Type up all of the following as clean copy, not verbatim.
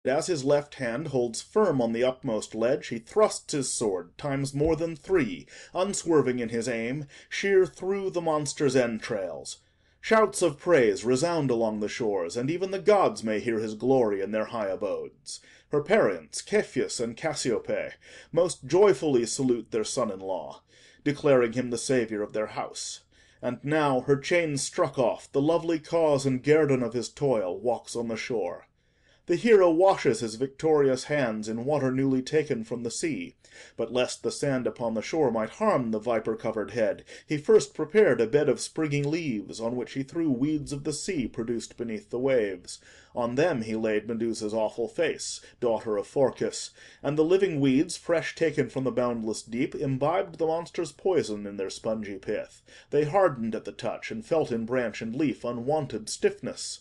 As his left hand holds firm on the upmost ledge, he thrusts his sword, times more than three, unswerving in his aim, sheer through the monster's entrails. Shouts of praise resound along the shores, and even the gods may hear his glory in their high abodes. Her parents, Cepheus and Cassiope, most joyfully salute their son-in-law, declaring him the saviour of their house. And now, her chains struck off, the lovely cause and guerdon of his toil walks on the shore. The hero washes his victorious hands in water newly taken from the sea, but lest the sand upon the shore might harm the viper-covered head, he first prepared a bed of springing leaves, on which he threw weeds of the sea produced beneath the waves. On them he laid Medusa's awful face, daughter of Phorcys, and the living weeds, fresh taken from the boundless deep, imbibed the monster's poison in their spongy pith. They hardened at the touch, and felt in branch and leaf unwonted stiffness.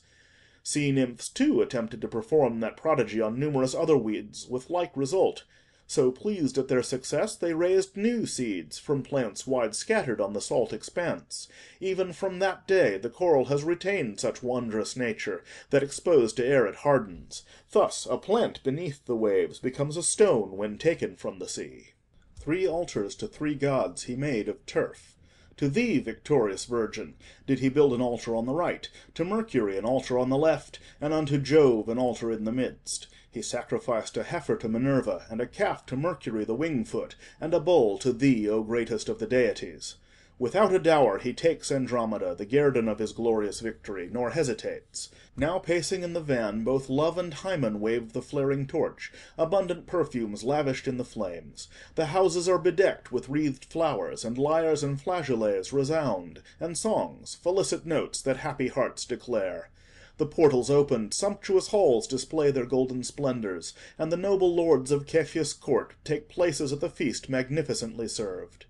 Sea nymphs, too, attempted to perform that prodigy on numerous other weeds, with like result. So pleased at their success, they raised new seeds from plants wide scattered on the salt expanse. Even from that day the coral has retained such wondrous nature, that exposed to air it hardens. Thus a plant beneath the waves becomes a stone when taken from the sea. 3 altars to 3 gods he made of turf. To thee, victorious Virgin, did he build an altar on the right, to Mercury an altar on the left, and unto Jove an altar in the midst. He sacrificed a heifer to Minerva, and a calf to Mercury the wing-foot, and a bull to thee, O greatest of the deities. Without a dower he takes Andromeda, the guerdon of his glorious victory, nor hesitates. Now pacing in the van, both Love and Hymen waved the flaring torch, abundant perfumes lavished in the flames. The houses are bedecked with wreathed flowers, and lyres and flageolets resound, and songs, felicit notes that happy hearts declare. The portals opened, sumptuous halls display their golden splendours, and the noble lords of Cepheus' court take places at the feast magnificently served.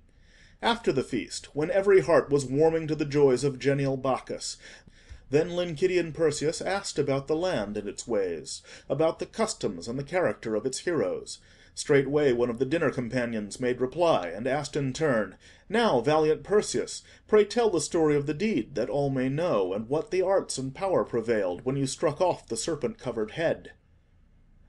After the feast, when every heart was warming to the joys of genial Bacchus, then Lyncidian Perseus asked about the land and its ways, about the customs and the character of its heroes. Straightway one of the dinner companions made reply, and asked in turn, "Now, valiant Perseus, pray tell the story of the deed, that all may know, and what the arts and power prevailed when you struck off the serpent-covered head."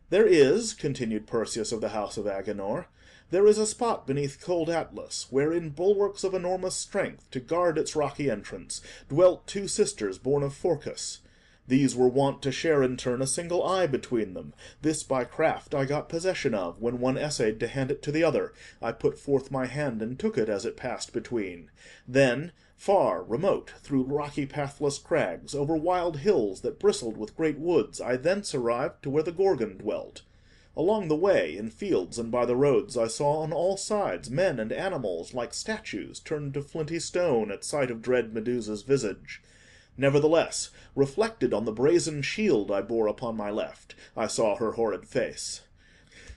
"There is," continued Perseus of the house of Agenor, "there is a spot beneath cold Atlas, where in bulwarks of enormous strength, to guard its rocky entrance, dwelt 2 sisters born of Phorcys. These were wont to share in turn a single eye between them. This by craft I got possession of, when one essayed to hand it to the other. I put forth my hand and took it as it passed between. Then, far, remote, through rocky pathless crags, over wild hills that bristled with great woods, I thence arrived to where the Gorgon dwelt. Along the way, in fields and by the roads, I saw on all sides men and animals like statues turned to flinty stone at sight of dread Medusa's visage. Nevertheless, reflected on the brazen shield I bore upon my left, I saw her horrid face.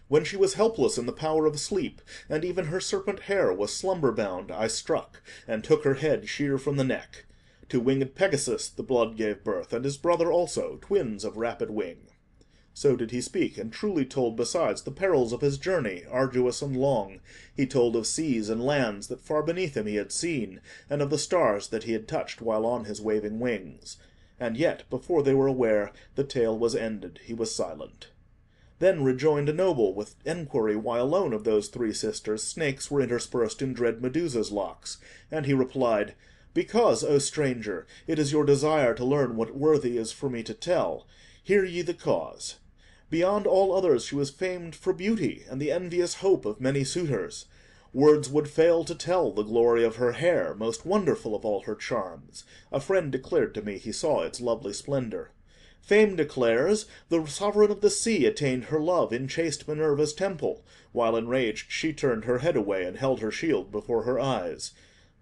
When she was helpless in the power of sleep, and even her serpent hair was slumber-bound, I struck, and took her head sheer from the neck. To winged Pegasus the blood gave birth, and his brother also, twins of rapid wing." So did he speak, and truly told besides the perils of his journey, arduous and long. He told of seas and lands that far beneath him he had seen, and of the stars that he had touched while on his waving wings. And yet, before they were aware, the tale was ended, he was silent. Then rejoined a noble with enquiry why alone of those 3 sisters snakes were interspersed in dread Medusa's locks, and he replied, "Because, O stranger, it is your desire to learn what worthy is for me to tell. Hear ye the cause. Beyond all others she was famed for beauty, and the envious hope of many suitors. Words would fail to tell the glory of her hair, most wonderful of all her charms. A friend declared to me he saw its lovely splendour. Fame declares the sovereign of the sea attained her love in chaste Minerva's temple, while enraged she turned her head away and held her shield before her eyes.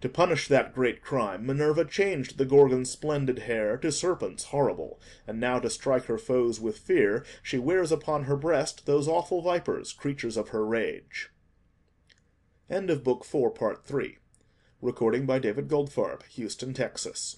To punish that great crime, Minerva changed the Gorgon's splendid hair to serpents horrible, and now to strike her foes with fear, she wears upon her breast those awful vipers, creatures of her rage." End of Book 4, Part 3. Recording by David Goldfarb, Houston, Texas.